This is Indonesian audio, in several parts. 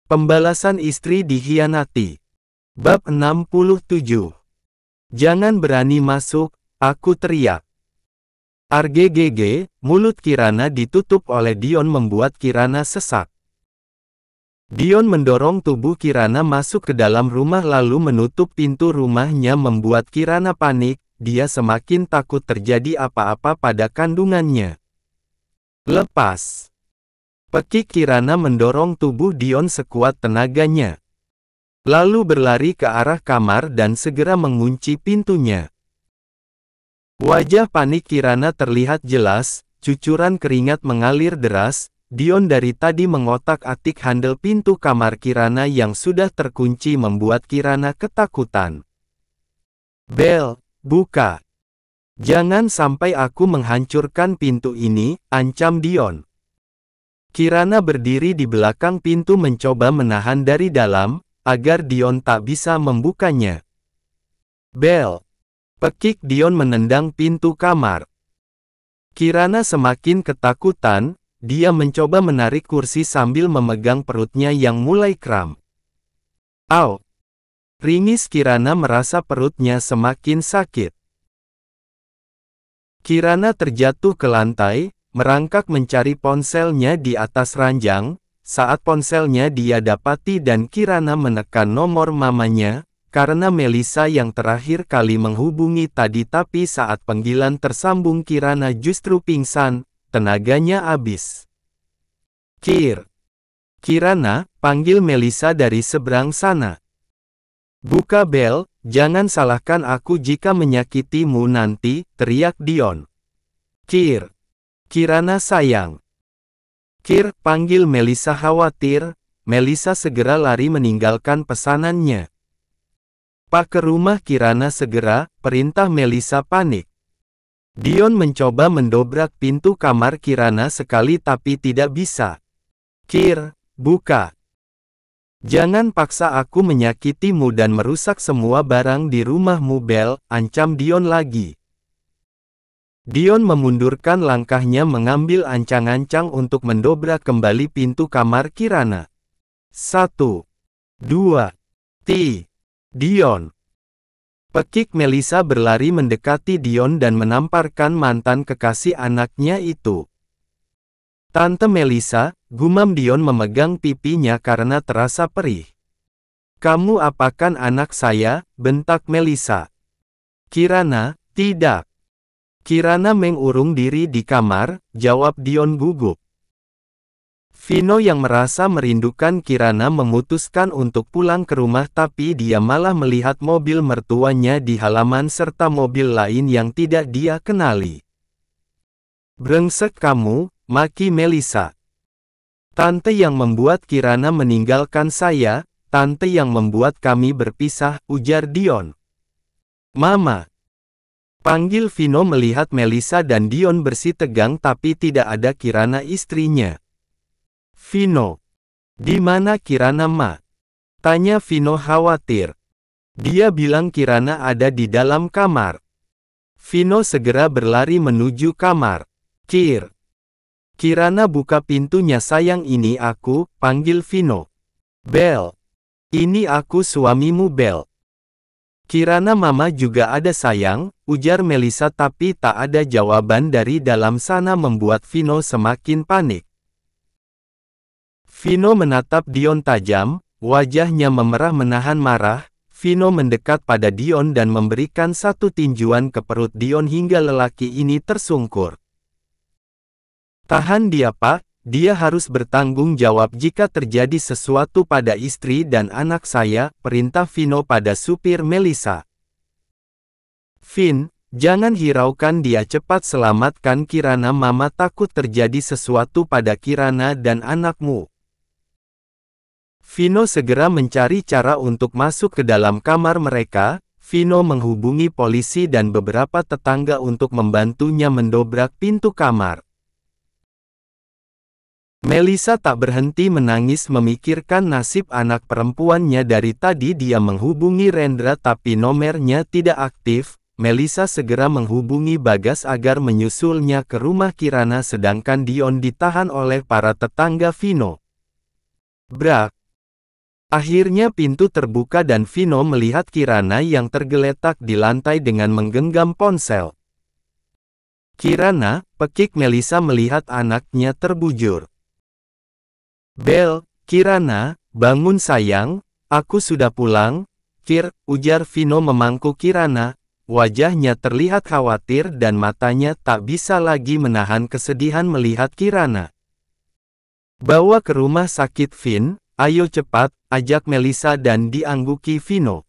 Pembalasan istri dikhianati. Bab 67. Jangan berani masuk, aku teriak. Arggg, mulut Kirana ditutup oleh Dion membuat Kirana sesak. Dion mendorong tubuh Kirana masuk ke dalam rumah lalu menutup pintu rumahnya membuat Kirana panik, dia semakin takut terjadi apa-apa pada kandungannya. Lepas. Pekik Kirana mendorong tubuh Dion sekuat tenaganya. Lalu berlari ke arah kamar dan segera mengunci pintunya. Wajah panik Kirana terlihat jelas, cucuran keringat mengalir deras. Dion dari tadi mengotak-atik handle pintu kamar Kirana yang sudah terkunci membuat Kirana ketakutan. "Bel, buka. Jangan sampai aku menghancurkan pintu ini," ancam Dion. Kirana berdiri di belakang pintu mencoba menahan dari dalam, agar Dion tak bisa membukanya. "Bel!" Pekik Dion menendang pintu kamar. Kirana semakin ketakutan, dia mencoba menarik kursi sambil memegang perutnya yang mulai kram. "Au!" Ringis Kirana merasa perutnya semakin sakit. Kirana terjatuh ke lantai, merangkak mencari ponselnya di atas ranjang. Saat ponselnya dia dapati dan Kirana menekan nomor mamanya, karena Melissa yang terakhir kali menghubungi tadi tapi saat panggilan tersambung Kirana justru pingsan, tenaganya habis. Kirana, panggil Melissa dari seberang sana. "Buka bel, jangan salahkan aku jika menyakitimu nanti," teriak Dion. Kirana sayang. Panggil Melissa khawatir. Melissa segera lari meninggalkan pesanannya. "Pak ke rumah Kirana segera," perintah Melissa panik. Dion mencoba mendobrak pintu kamar Kirana sekali tapi tidak bisa. Buka. Jangan paksa aku menyakitimu dan merusak semua barang di rumahmu Bel, ancam Dion lagi. Dion memundurkan langkahnya mengambil ancang-ancang untuk mendobrak kembali pintu kamar Kirana. 1, 2, Dion. Pekik Melissa berlari mendekati Dion dan menamparkan mantan kekasih anaknya itu. "Tante Melissa," gumam Dion memegang pipinya karena terasa perih. "Kamu apakan anak saya?" bentak Melissa. Kirana, "Tidak." Kirana mengurung diri di kamar, jawab Dion gugup. Vino yang merasa merindukan Kirana memutuskan untuk pulang ke rumah tapi dia malah melihat mobil mertuanya di halaman serta mobil lain yang tidak dia kenali. "Brengsek kamu," maki Melissa. "Tante yang membuat Kirana meninggalkan saya, tante yang membuat kami berpisah," ujar Dion. "Mama." Panggil Vino melihat Melissa dan Dion bersitegang tapi tidak ada Kirana istrinya. "Vino. Di mana Kirana Ma?" tanya Vino khawatir. "Dia bilang Kirana ada di dalam kamar." Vino segera berlari menuju kamar. "Kirana buka pintunya sayang ini aku," panggil Vino. "Bel. Ini aku suamimu Bel." "Kirana Mama juga ada sayang," ujar Melissa tapi tak ada jawaban dari dalam sana membuat Vino semakin panik. Vino menatap Dion tajam, wajahnya memerah menahan marah. Vino mendekat pada Dion dan memberikan satu tinjuan ke perut Dion hingga lelaki ini tersungkur. "Tahan dia Pak, dia harus bertanggung jawab jika terjadi sesuatu pada istri dan anak saya," perintah Vino pada supir Melissa. "Vin, jangan hiraukan dia, cepat selamatkan Kirana, Mama takut terjadi sesuatu pada Kirana dan anakmu." Vino segera mencari cara untuk masuk ke dalam kamar mereka. Vino menghubungi polisi dan beberapa tetangga untuk membantunya mendobrak pintu kamar. Melissa tak berhenti menangis memikirkan nasib anak perempuannya. Dari tadi dia menghubungi Rendra tapi nomornya tidak aktif. Melissa segera menghubungi Bagas agar menyusulnya ke rumah Kirana sedangkan Dion ditahan oleh para tetangga Vino. "Brak. Akhirnya pintu terbuka dan Vino melihat Kirana yang tergeletak di lantai dengan menggenggam ponsel. "Kirana," pekik Melissa melihat anaknya terbujur. "Bel, Kirana, bangun sayang, aku sudah pulang." "Kir," ujar Vino memangku Kirana, wajahnya terlihat khawatir dan matanya tak bisa lagi menahan kesedihan melihat Kirana. "Bawa ke rumah sakit Vin, ayo cepat," ajak Melissa dan diangguki Vino.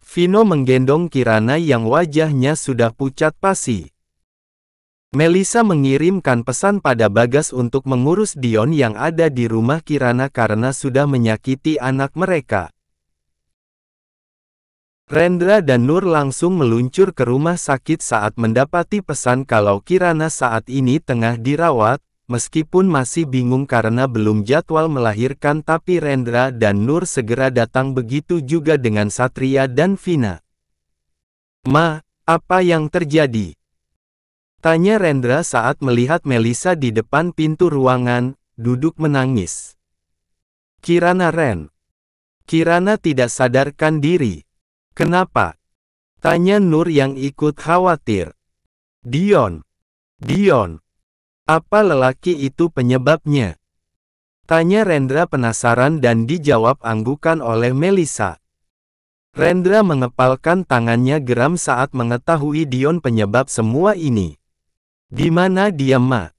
Vino menggendong Kirana yang wajahnya sudah pucat pasi. Melissa mengirimkan pesan pada Bagas untuk mengurus Dion yang ada di rumah Kirana karena sudah menyakiti anak mereka. Rendra dan Nur langsung meluncur ke rumah sakit saat mendapati pesan kalau Kirana saat ini tengah dirawat. Meskipun masih bingung karena belum jadwal melahirkan, tapi Rendra dan Nur segera datang, begitu juga dengan Satria dan Vina. "Ma, apa yang terjadi?" tanya Rendra saat melihat Melissa di depan pintu ruangan, duduk menangis. "Kirana, Ren." Kirana tidak sadarkan diri. "Kenapa?" tanya Nur yang ikut khawatir. Dion. "Apa lelaki itu penyebabnya?" tanya Rendra penasaran dan dijawab anggukan oleh Melissa. Rendra mengepalkan tangannya geram saat mengetahui Dion penyebab semua ini. "Di mana dia, Ma?"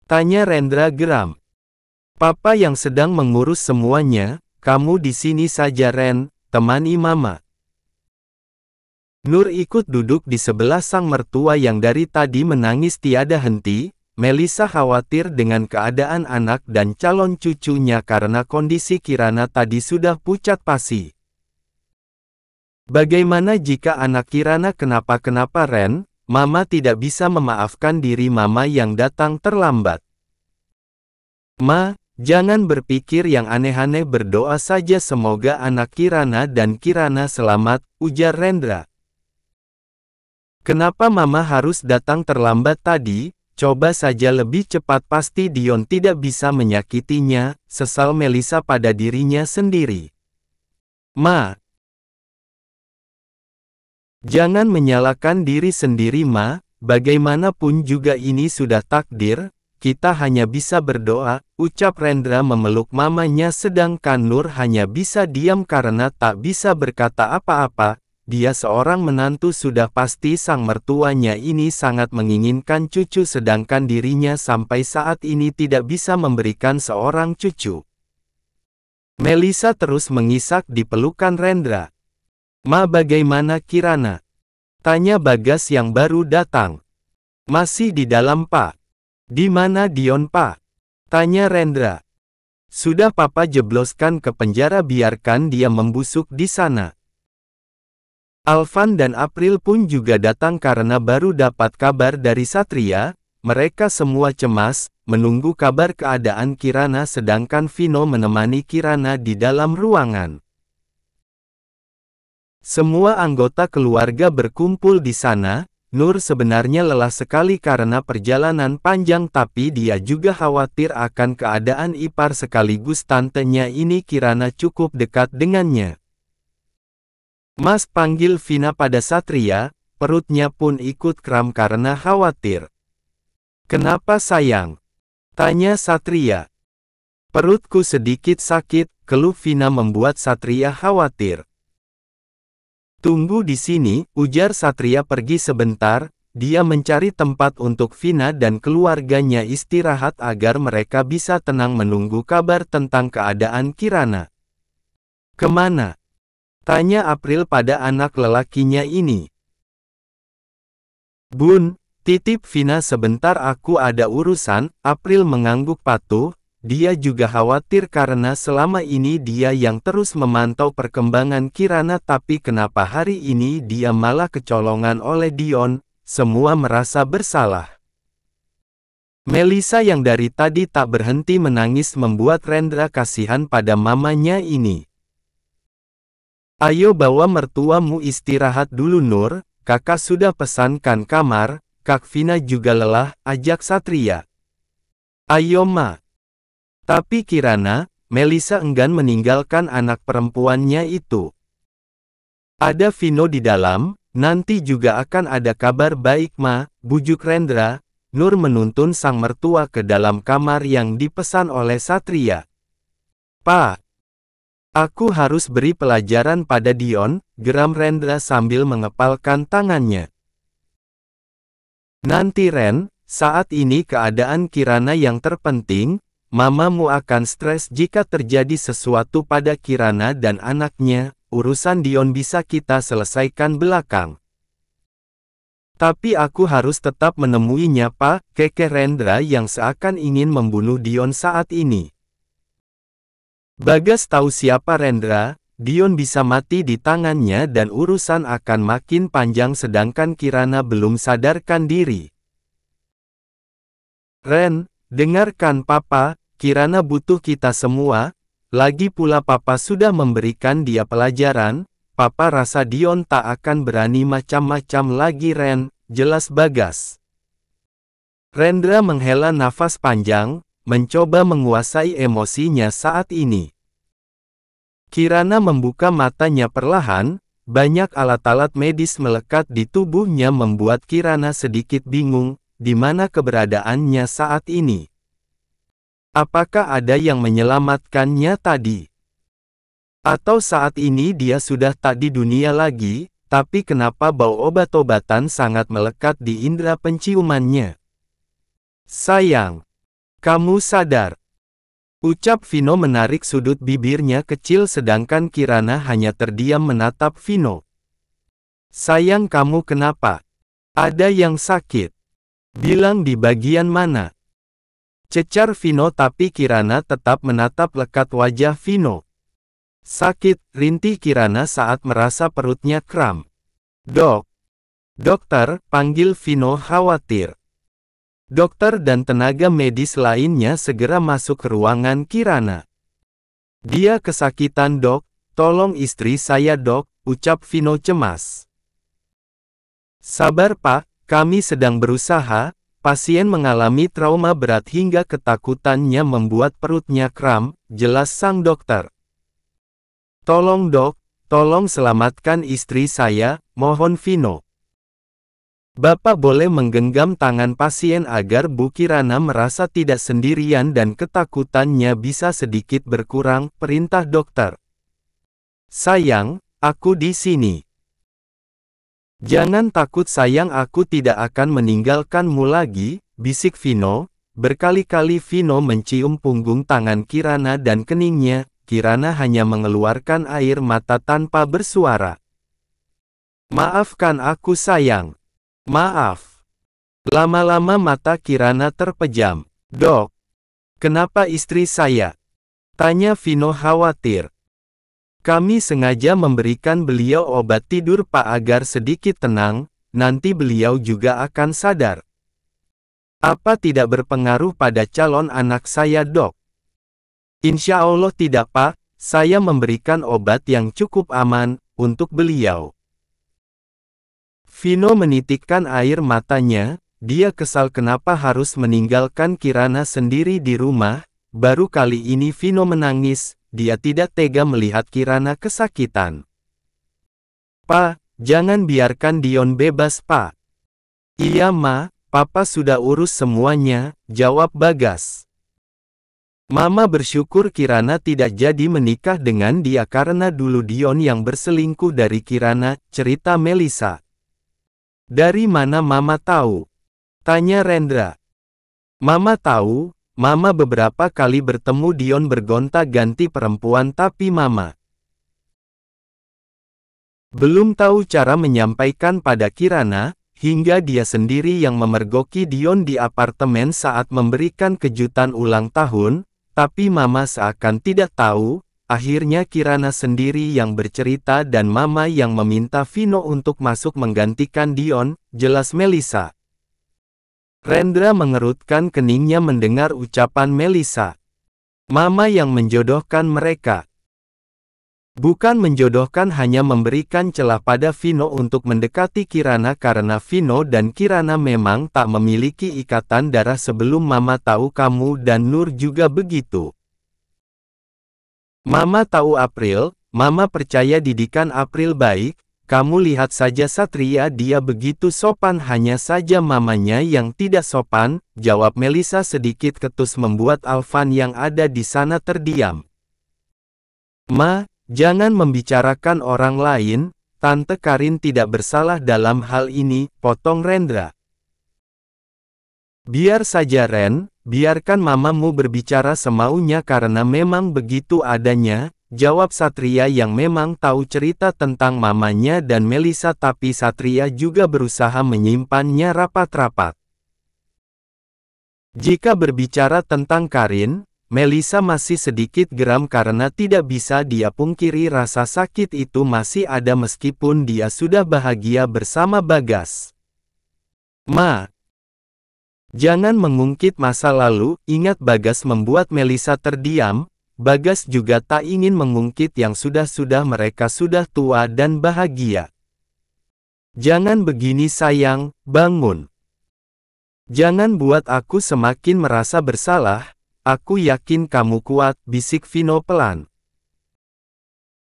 tanya Rendra geram. "Papa yang sedang mengurus semuanya, kamu di sini saja Ren, temani Mama." Nur ikut duduk di sebelah sang mertua yang dari tadi menangis tiada henti. Melissa khawatir dengan keadaan anak dan calon cucunya karena kondisi Kirana tadi sudah pucat pasi. "Bagaimana jika anak Kirana kenapa-kenapa Ren? Mama tidak bisa memaafkan diri Mama yang datang terlambat." "Ma, jangan berpikir yang aneh-aneh, berdoa saja semoga anak Kirana dan Kirana selamat," ujar Rendra. "Kenapa Mama harus datang terlambat tadi? Coba saja lebih cepat pasti Dion tidak bisa menyakitinya," sesal Melissa pada dirinya sendiri. "Ma, jangan menyalahkan diri sendiri Ma, bagaimanapun juga ini sudah takdir, kita hanya bisa berdoa," ucap Rendra memeluk mamanya sedangkan Nur hanya bisa diam karena tak bisa berkata apa-apa. Dia seorang menantu, sudah pasti sang mertuanya ini sangat menginginkan cucu sedangkan dirinya sampai saat ini tidak bisa memberikan seorang cucu. Melissa terus mengisak di pelukan Rendra. "Ma, bagaimana Kirana?" tanya Bagas yang baru datang. "Masih di dalam Pak." "Di mana Dion Pak?" tanya Rendra. "Sudah Papa jebloskan ke penjara, biarkan dia membusuk di sana." Alvan dan April pun juga datang karena baru dapat kabar dari Satria. Mereka semua cemas, menunggu kabar keadaan Kirana sedangkan Vino menemani Kirana di dalam ruangan. Semua anggota keluarga berkumpul di sana. Nur sebenarnya lelah sekali karena perjalanan panjang, tapi dia juga khawatir akan keadaan ipar sekaligus tantenya ini. Kirana cukup dekat dengannya. "Mas," panggil Vina pada Satria, perutnya pun ikut kram karena khawatir. "Kenapa sayang?" tanya Satria. "Perutku sedikit sakit," keluh Vina membuat Satria khawatir. "Tunggu di sini," ujar Satria pergi sebentar. Dia mencari tempat untuk Vina dan keluarganya istirahat agar mereka bisa tenang menunggu kabar tentang keadaan Kirana. "Kemana?" tanya April pada anak lelakinya ini. "Bun, titip Vina sebentar, aku ada urusan." April mengangguk patuh. Dia juga khawatir karena selama ini dia yang terus memantau perkembangan Kirana, tapi kenapa hari ini dia malah kecolongan oleh Dion. Semua merasa bersalah. Melissa yang dari tadi tak berhenti menangis membuat Rendra kasihan pada mamanya ini. "Ayo bawa mertuamu istirahat dulu Nur, kakak sudah pesankan kamar." "Kak Vina juga lelah," ajak Satria. "Ayo Ma." "Tapi Kirana, Melissa enggan meninggalkan anak perempuannya itu. Ada Vino di dalam, nanti juga akan ada kabar baik Ma, bujuk Rendra. Nur menuntun sang mertua ke dalam kamar yang dipesan oleh Satria. "Pa, aku harus beri pelajaran pada Dion," geram Rendra sambil mengepalkan tangannya. "Nanti Ren, saat ini keadaan Kirana yang terpenting, Mamamu akan stres jika terjadi sesuatu pada Kirana dan anaknya, urusan Dion bisa kita selesaikan belakang." "Tapi aku harus tetap menemuinya Pak," kekeh Rendra yang seakan ingin membunuh Dion saat ini. Bagas tahu siapa Rendra, Dion bisa mati di tangannya dan urusan akan makin panjang sedangkan Kirana belum sadarkan diri. "Ren, dengarkan Papa, Kirana butuh kita semua, lagi pula Papa sudah memberikan dia pelajaran. Papa rasa Dion tak akan berani macam-macam lagi Ren," jelas Bagas. Rendra menghela nafas panjang, mencoba menguasai emosinya saat ini. Kirana membuka matanya perlahan, banyak alat-alat medis melekat di tubuhnya membuat Kirana sedikit bingung, di mana keberadaannya saat ini. Apakah ada yang menyelamatkannya tadi? Atau saat ini dia sudah tak di dunia lagi, tapi kenapa bau obat-obatan sangat melekat di indera penciumannya? "Sayang, kamu sadar?" ucap Vino menarik sudut bibirnya kecil sedangkan Kirana hanya terdiam menatap Vino. "Sayang kamu kenapa? Ada yang sakit? Bilang di bagian mana?" cecar Vino tapi Kirana tetap menatap lekat wajah Vino. "Sakit," rintih Kirana saat merasa perutnya kram. Dokter," panggil Vino khawatir. Dokter dan tenaga medis lainnya segera masuk ke ruangan Kirana. "Dia kesakitan Dok, tolong istri saya Dok," ucap Vino cemas. "Sabar Pak, kami sedang berusaha." Pasien mengalami trauma berat hingga ketakutannya membuat perutnya kram, jelas sang dokter. "Tolong Dok, tolong selamatkan istri saya, mohon Vino." Bapak boleh menggenggam tangan pasien agar Bu Kirana merasa tidak sendirian dan ketakutannya bisa sedikit berkurang, perintah dokter. "Sayang, aku di sini." "Jangan takut sayang, aku tidak akan meninggalkanmu lagi," bisik Vino. Berkali-kali Vino mencium punggung tangan Kirana dan keningnya. Kirana hanya mengeluarkan air mata tanpa bersuara. "Maafkan aku sayang. Maaf." Lama-lama mata Kirana terpejam. "Dok, kenapa istri saya?" tanya Vino khawatir. "Kami sengaja memberikan beliau obat tidur Pak agar sedikit tenang, nanti beliau juga akan sadar." "Apa tidak berpengaruh pada calon anak saya Dok?" "Insya Allah tidak Pak, saya memberikan obat yang cukup aman, untuk beliau." Vino menitikkan air matanya, dia kesal kenapa harus meninggalkan Kirana sendiri di rumah. Baru kali ini Vino menangis, dia tidak tega melihat Kirana kesakitan. "Pa, jangan biarkan Dion bebas Pak." "Iya Ma, Papa sudah urus semuanya," jawab Bagas. "Mama bersyukur Kirana tidak jadi menikah dengan dia karena dulu Dion yang berselingkuh dari Kirana," cerita Melissa. "Dari mana Mama tahu?" tanya Rendra. "Mama tahu, Mama beberapa kali bertemu Dion bergonta-ganti perempuan tapi Mama belum tahu cara menyampaikan pada Kirana, hingga dia sendiri yang memergoki Dion di apartemen saat memberikan kejutan ulang tahun, tapi Mama seakan tidak tahu." Akhirnya Kirana sendiri yang bercerita dan Mama yang meminta Vino untuk masuk menggantikan Dion, jelas Melissa. Rendra mengerutkan keningnya mendengar ucapan Melissa. Mama yang menjodohkan mereka. Bukan menjodohkan, hanya memberikan celah pada Vino untuk mendekati Kirana karena Vino dan Kirana memang tak memiliki ikatan darah sebelum Mama tahu kamu dan Nur juga begitu. Mama tahu April, Mama percaya didikan April baik. Kamu lihat saja Satria, dia begitu sopan. Hanya saja mamanya yang tidak sopan, jawab Melissa sedikit ketus membuat Alvan yang ada di sana terdiam. Ma, jangan membicarakan orang lain, Tante Karin tidak bersalah dalam hal ini, potong Rendra. Biar saja Ren, biarkan mamamu berbicara semaunya karena memang begitu adanya, jawab Satria yang memang tahu cerita tentang mamanya dan Melissa, tapi Satria juga berusaha menyimpannya rapat-rapat. Jika berbicara tentang Karin, Melissa masih sedikit geram karena tidak bisa dia pungkiri rasa sakit itu masih ada meskipun dia sudah bahagia bersama Bagas. Ma, jangan mengungkit masa lalu, ingat Bagas membuat Melissa terdiam. Bagas juga tak ingin mengungkit yang sudah-sudah mereka sudah tua dan bahagia. Jangan begini sayang, bangun. Jangan buat aku semakin merasa bersalah, aku yakin kamu kuat, bisik Vino pelan.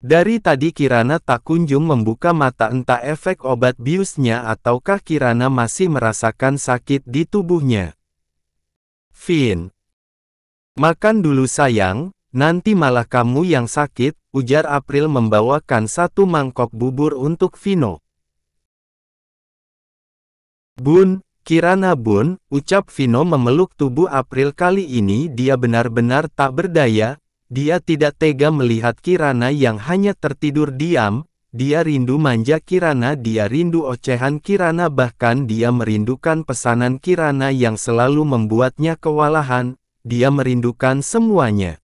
Dari tadi Kirana tak kunjung membuka mata, entah efek obat biusnya ataukah Kirana masih merasakan sakit di tubuhnya. Vin, makan dulu sayang. Nanti malah kamu yang sakit, ujar April membawakan satu mangkok bubur untuk Vino. Bun, Kirana bun, ucap Vino memeluk tubuh April. Kali ini dia benar-benar tak berdaya, dia tidak tega melihat Kirana yang hanya tertidur diam, dia rindu manja Kirana, dia rindu ocehan Kirana, bahkan dia merindukan pesanan Kirana yang selalu membuatnya kewalahan, dia merindukan semuanya.